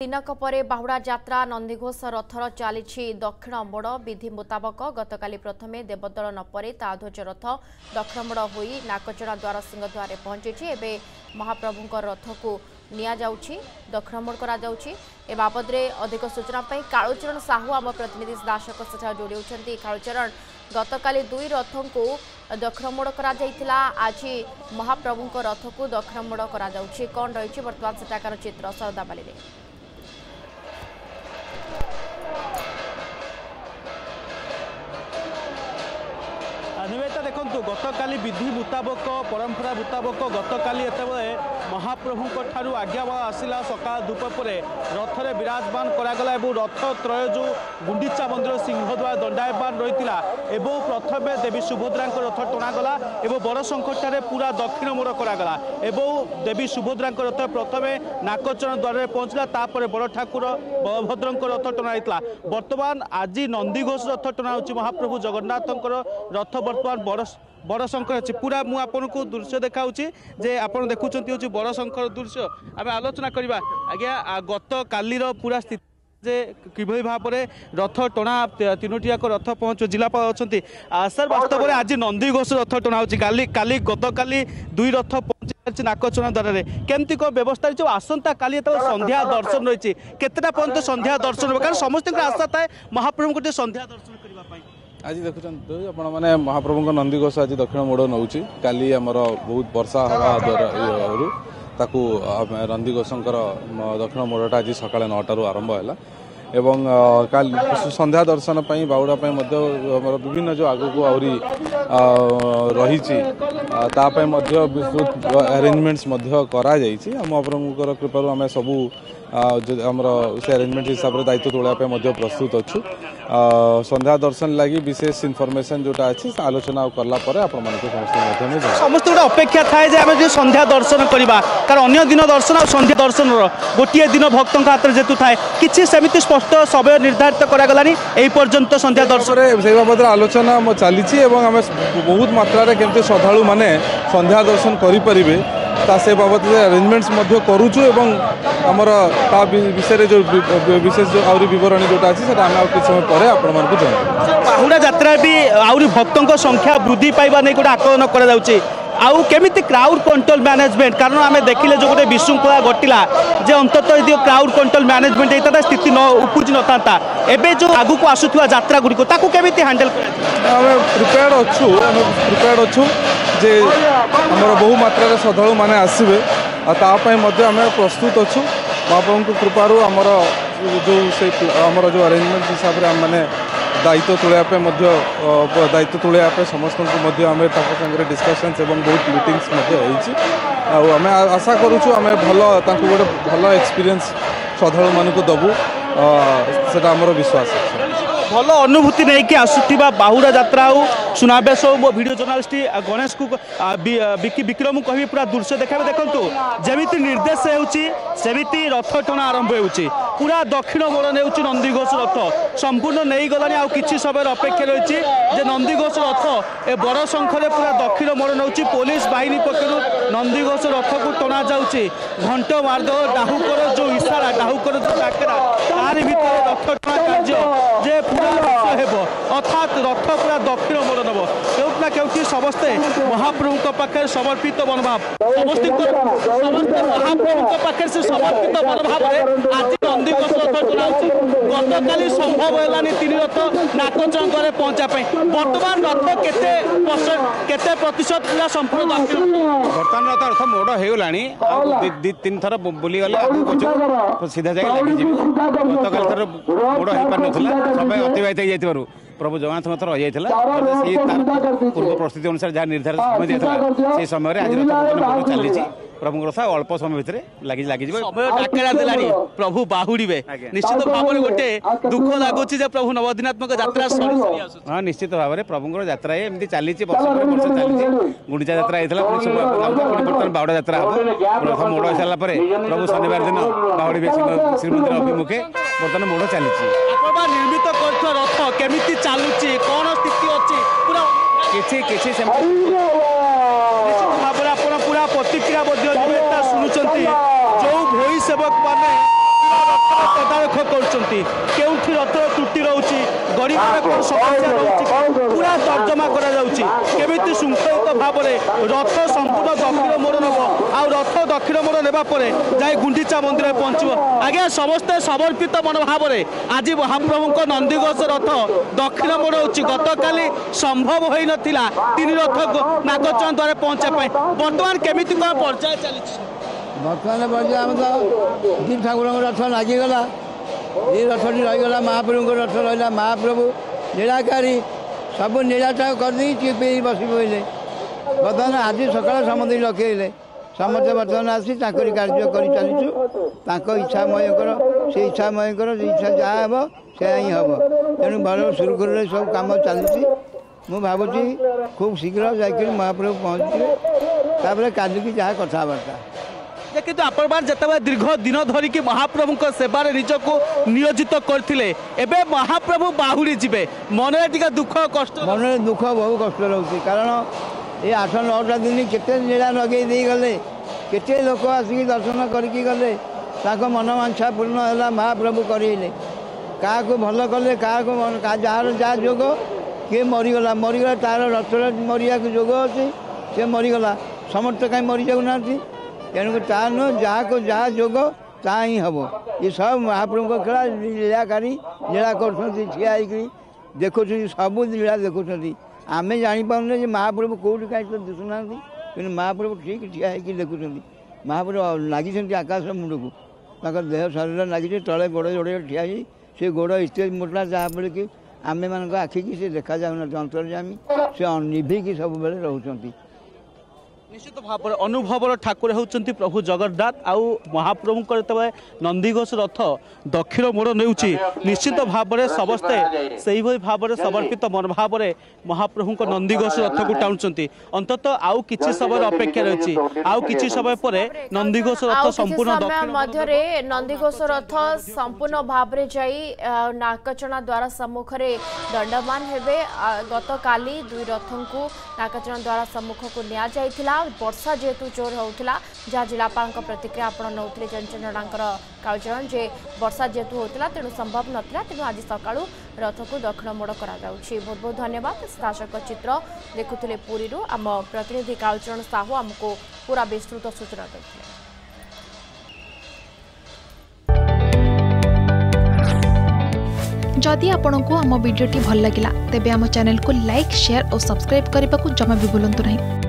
दिनक परे बाहुड़ा यात्रा नंदीघोष रथर चली दक्षिण मोड़ विधि मुताबक गतकाली प्रथमे देवदल नपरे ताध्वज रथ दक्षिण मोड़ होई नाकचड़ा द्वार सिंहद्वार पहुंची एवं महाप्रभु रथ को निया दक्षिण मोड़ करा ए बाबद अधिक सूचना कालूचरण साहू आम प्रतिनिधि दर्शक सह जोड़ी होती। कालूचरण गतकाली दुई रथ को दक्षिण मोड़ करा आज महाप्रभु रथ को दक्षिण मोड़ करा कौन रही बर्तमान सेठाकार चित्र सरदाबाली निवेदिता देखु गतकाली विधि मुताबक परंपरा मुताबक गतकाली महाप्रभु ठारू आज्ञा आसला सका धूप रथरे विराजमान करागला और रथ त्रय जो गुंडीचा मंदिर सिंहद्वार दंडायमान रही प्रथम देवी सुभद्रा रथ टणागला और बड़ शंखठारे पूरा दक्षिण मोड़ करागला और देवी सुभद्रा रथ प्रथम नाकचरण द्वार में पहुंचला तापर बड़ ठाकुर बलभद्र रथ टणाई बर्तमान आज नंदीघोष रथ टणा महाप्रभु जगन्नाथ रथ बर्तमान बड़ शंकर अच्छी पूरा मुझे दृश्य देखा जे आप देखुं बड़ शंकर दृश्य आम आलोचना करवा आज्ञा गत कालीर पूरा स्थिति जे किभली भाव में रथ टणा तीनोटी जाक रथ पहुँच जिलापाल अच्छा सर वास्तव में आज नंदीघोष रथ टणा काली गत काली दुई रथ पहुंची नाकचना द्वार केमती कौन व्यवस्था जो आसंता काली संध्या दर्शन रही केतटा पर्यंत संध्या दर्शन कारण समस्त आशा थाए महाप्रभु गोटे संध्या दर्शन करने आज देखुं आपण मैंने महाप्रभु नंदीघोष आज दक्षिण मोड़ नौ काली आमर बहुत वर्षा हवा द्वारा नंदीघोषंकर दक्षिण मोड़टा आज सका 9 आरंभ है एवं संध्या दर्शन बाहुड़ा विभिन्न जो आग को आहरी रही विस्तृत अरेंजमेंट्स महाप्रभुकर कृपा आम सबू आमर से अरेंजमेंट हिसाब से दायित्व तोड़ा प्रस्तुत अच्छु संध्या दर्शन लगी विशेष इनफॉरमेशन जोटा अच्छी आलोचना करला समस्त गोटे अपेक्षा थाए जे आम संध्या दर्शन करवा कारण अन्य दिन दर्शन और संध्या दर्शन गोटे दिन भक्तों हाथ में जेतु थाए कि सेमती स्पष्ट समय निर्धारित करागलानी एई पर्यंत संध्या दर्शन से बाबद आलोचना चली बहुत मात्रा केमती श्रद्धालु माने संध्या दर्शन करें से बाबद अरेंजमेंट्स करुचु एवं आमर विषय जो विशेष जो आहरी बरणी जोटा अच्छी कुछ समय पर आपण बाहुड़ा यात्रा भी आहरी भक्तों संख्या वृद्धि पाइबा नहीं गोटे आकलन कर आउ केमिति क्राउड कंट्रोल मैनेजमेंट कारण आम देखिले जो गोटे विशृंखला घटिला जे अंततः यदि क्राउड कंट्रोल मैनेजमेंट होता स्थिति न उपज न था एवं जो आगु को आसुवा यात्रा गुड़ी केमिति हैंडल प्रिपेयर्ड अच्छु जे आमर बहु मात्रा श्रद्धालु माने आसबे आम प्रस्तुत अच्छु महाप्रभु कृपारू आमर जो से आमर जो अरेंजमेंट हिसाब से आम मैंने दायित्व तोड़ापे दायित्व तोड़ापे समस्त संगे डिस्कशन्स एवं बहुत मीटिंग्स आम आशा करुचु आम भल गोटे भल एक्सपीरियंस श्रद्धालु मानक दबू से आमर विश्वास है भल अनुभूति नहीं कि आसुवा बाहुड़ा यात्रा हो सुनावेश हो मो वीडियो जर्नालीस्ट गणेश को विक्रम कह पूरा दृश्य देखा देखु जमी निर्देश होती रथ टणा आरंभ हो पूरा दक्षिण मोड़ ने नंदीघोष रथ संपूर्ण नहीं गलानी आ कि समय अपेक्षा रही नंदीघोष रथ ए बड़ शंखरे पूरा दक्षिण मोड़ नौ पुलिस बाहिनी पक्ष नंदीघोष रथ को टणा जाऊँगी घंट मार्द डाहुकर जो इशारा डाहुकर जो डाकरा तार भर रथ टणा कार्य जे पूरा अर्थात रथ पूरा दक्षिण मोड़ नब क्योंकि क्योंकि समस्ते महाप्रभु पाखे समर्पित मनोभाव समस्त महाप्रभु पाखे से समर्पित मनोभाव आज नंदीघोष रथ टणा गतकाली संभव है 3 रथ नाकचरण द्वारा पहुंचापी बर्तमान रथ केते प्रतिशत पूरा संपूर्ण दक्षिण बर्तमान रथ मोड़ होगा 2-3 थर बुली गले सीधा जाए लगी गतकाल थर मोड़ हो पार ना समय अतिबाहित हो जाइए प्रभु जगन्नाथ मत रही पूर्व प्रस्तुति अनुसार जहाँ निर्धारित समय दिया से समय आज रथ चली प्रभु रथ अल्प समय भितर लगी प्रभु बाहुड़े निश्चित भाव में गोटे दुख लगुच प्रभु नवदिनात्मक यात्रा हाँ निश्चित भाव में प्रभु यात्रा एमती चली वर्ष वर्ष चली गुंडीचा यात्रा होता बर्तमान बाहुड़ा यात्रा हम रथ मोड़ हो सारा प्रभु शनिवार दिन बाहुड़ी श्रीमंदिर अभिमुखे बर्तमान मोड़ चली निर्मित रथ केमिति चलुची कौन स्थिति अच्छी पूरा किसी भाव में आप पूरा प्रतिक्रिया शुणुंट जो भोई सेवक मैंने তଦାରଖ କରୁଛନ୍ତି କେଉଁଠି ରଥର ତ୍ରୁଟି ରହୁଛି ଗରିବର କ'ଣ ସମସ୍ୟା ରହୁଛି ପୁରା ତର୍ଜମା କରାଯାଉଛି କେମିତି ଶୃଙ୍ଖଳିତ ଭାବରେ ରଥ ସମ୍ପୂର୍ଣ୍ଣ ଦକ୍ଷିଣ ମୋଡ଼ ନେବ ଆଉ ରଥ ଦକ୍ଷିଣ ମୋଡ଼ ନେବା ପରେ ଯାଇ ଗୁଣ୍ଡିଚା ମନ୍ଦିରରେ ପହଞ୍ଚିବ। ଆଜ୍ଞା ସମସ୍ତେ ସମର୍ପିତ ମନୋଭାବରେ ଆଜି ମହାପ୍ରଭୁଙ୍କ ନନ୍ଦିଘୋଷ ରଥ ଦକ୍ଷିଣ ମୋଡ଼ ହେଉଛି। ଗତକାଲି ସମ୍ଭବ ହୋଇନଥିଲା 3 ରଥ ନାଗଚଣା ଦ୍ୱାରା ପହଞ୍ଚିବା ପାଇଁ ବର୍ତ୍ତମାନ କେମିତି କ'ଣ ପର୍ଯ୍ୟାୟ ଚାଲିଛି? ବର୍ତ୍ତମାନ ପର୍ଯ୍ୟାୟ ଆମେ ତ ଦୁଇ ଠାକୁରଙ୍କ ରଥ ଲାଗିଗଲା ଏ ରଥଟି ରହିଗଲା ମହାପ୍ରଭୁଙ୍କ ରଥ ରହିଲା ମହାପ୍ରଭୁ ନୀଳାକାରୀ ସବୁ ନୀଳାଟା କରିଦେଇ ଚୁପ୍ ହେଇ ବସି ପଡ଼ିଲେ। ବର୍ତ୍ତମାନ ଆଜି ସକାଳେ ସମସ୍ତେ ରଖେଇଲେ ସମସ୍ତେ ବର୍ତ୍ତମାନ ଆସି ତାଙ୍କରି କାର୍ଯ୍ୟ କରି ଚାଲିଛୁ ତାଙ୍କ ଇଚ୍ଛାମୟଙ୍କର ସେ ଇଚ୍ଛାମୟଙ୍କର ଇଚ୍ଛା ଯାହା ହେବ ସେୟା ହିଁ ହେବ। ତେଣୁ ଭଲ ସୁରୁଖୁରୁରେ ସବୁ କାମ ଚାଲିଛି। ମୁଁ ଭାବୁଛି ଖୁବ୍ ଶୀଘ୍ର ଯାଇକରି ମହାପ୍ରଭୁ ପହଞ୍ଚିବେ ତାପରେ କାଲିକି ଯାହା କଥାବାର୍ତ୍ତା। କିନ୍ତୁ ଆପଣମାନେ ଯେତେବେଳେ ଦୀର୍ଘ ଦିନ ଧରିକି ମହାପ୍ରଭୁଙ୍କ ସେବାରେ ନିଜକୁ ନିୟୋଜିତ କରିଥିଲେ ଏବେ ମହାପ୍ରଭୁ ବାହୁଡ଼ି ଯିବେ ମନରେ ଟିକେ ଦୁଃଖ କଷ୍ଟ ମନରେ ଦୁଃଖ ବହୁ କଷ୍ଟ ରହୁଛି କାରଣ ଏ 8-9ଟା ଦିନ କେତେ ନୀଳା ଲଗେଇ ଦେଇଗଲେ କେତେ ଲୋକ ଆସିକି ଦର୍ଶନ କରିକି ଗଲେ ତାଙ୍କ ମନବାଞ୍ଛା ପୂର୍ଣ୍ଣ ହେଲା ମହାପ୍ରଭୁ କରେଇଲେ କାହାକୁ ଭଲ କଲେ କାହାକୁ ଯାହାର ଯାହା ଯୋଗ କିଏ ମରିଗଲା ତାର ରଥରେ ମରିବାକୁ ଯୋଗ ଅଛି ସେ ମରିଗଲା ସମସ୍ତେ କାହିଁ ମରିଯାଉନାହାନ୍ତି ତେଣୁକୁ ତା ନୁହଁ ଯାହାକୁ ଯାହା ଯୋଗ ତାହା ହିଁ ହେବ। ଏ ସବୁ ମହାପ୍ରଭୁଙ୍କ ଖେଳ ଲୀଳାକାରୀ ଲୀଳା କରୁଛନ୍ତି ଠିଆ ହେଇକରି ଦେଖୁଛନ୍ତି ସବୁ ଲୀଳା ଦେଖୁଛନ୍ତି ଆମେ ଜାଣିପାରୁନେ ଯେ ମହାପ୍ରଭୁ କେଉଁଠି କାହିଁ ତ ଦିଶୁନାହାନ୍ତି କିନ୍ତୁ ମହାପ୍ରଭୁ ଠିକ୍ ଠିଆ ହେଇକି ଦେଖୁଛନ୍ତି। ମହାପ୍ରଭୁ ଲାଗିଛନ୍ତି ଆକାଶ ମୁଣ୍ଡକୁ ତାଙ୍କ ଦେହ ଶରୀର ଲାଗିଛି ତଳେ ଗୋଡ଼ ଯୋଡ଼େ ଠିଆ ହେଇ ସେ ଗୋଡ଼ ଏତେ ମୋଟା ଯାହାଫଳରେ କି ଆମେମାନଙ୍କ ଆଖିକି ସେ ଦେଖାଯାଉନାହାନ୍ତି ଅନ୍ତର୍ଯାମୀ ସେ ନିଭିକି ସବୁବେଳେ ରହୁଛନ୍ତି। ନିଶ୍ଚିତ ଭାବରେ ଅନୁଭବର ଠାକୁର ହେଉଛନ୍ତି ପ୍ରଭୁ ଜଗନ୍ନାଥ ଆଉ ମହାପ୍ରଭୁଙ୍କର ଯେତେବେଳେ ନନ୍ଦିଘୋଷ ରଥ ଦକ୍ଷିଣ ମୋଡ଼ ନେଉଛି ନିଶ୍ଚିତ ଭାବରେ ସମସ୍ତେ ସେହିଭଳି ଭାବରେ ସମର୍ପିତ ମନୋଭାବରେ ମହାପ୍ରଭୁଙ୍କ ନନ୍ଦିଘୋଷ ରଥକୁ ଟାଣୁଛନ୍ତି। ଅନ୍ତତଃ ଆଉ କିଛି ସମୟର ଅପେକ୍ଷା ରହିଛି ଆଉ କିଛି ସମୟ ପରେ ନନ୍ଦିଘୋଷ ରଥ ସମ୍ପୂର୍ଣ୍ଣ ମଧ୍ୟରେ ନନ୍ଦିଘୋଷ ରଥ ସମ୍ପୂର୍ଣ୍ଣ ଭାବରେ ଯାଇ ନାକଚଣା ଦ୍ୱାର ସମ୍ମୁଖରେ ଦଣ୍ଡମାନ ହେବେ। ଗତକାଲି 2 ରଥଙ୍କୁ ନାକଚଣା ଦ୍ୱାର ସମ୍ମୁଖକୁ ନିଆଯାଇଥିଲା ବର୍ଷା जेहेतु जोर होता जहाँ जिलापाल प्रतिक्रिया आप नौते जनाकर कालचरण जे वर्षा जेहेतु होता तेणु संभव नाला तेणु आज सका रथ को दक्षिण मोड़ कर बहुत बहुत धन्यवाद। शासक चित्र देखुले पुरी आम प्रतिनिधि कालचरण साहू आमको पूरा विस्तृत सूचना देते। जदि आपंक आम भिडी भल लगा तेब आम चैनल को लाइक शेयर और सब्सक्राइब करने को जमा भी भूलु नहीं।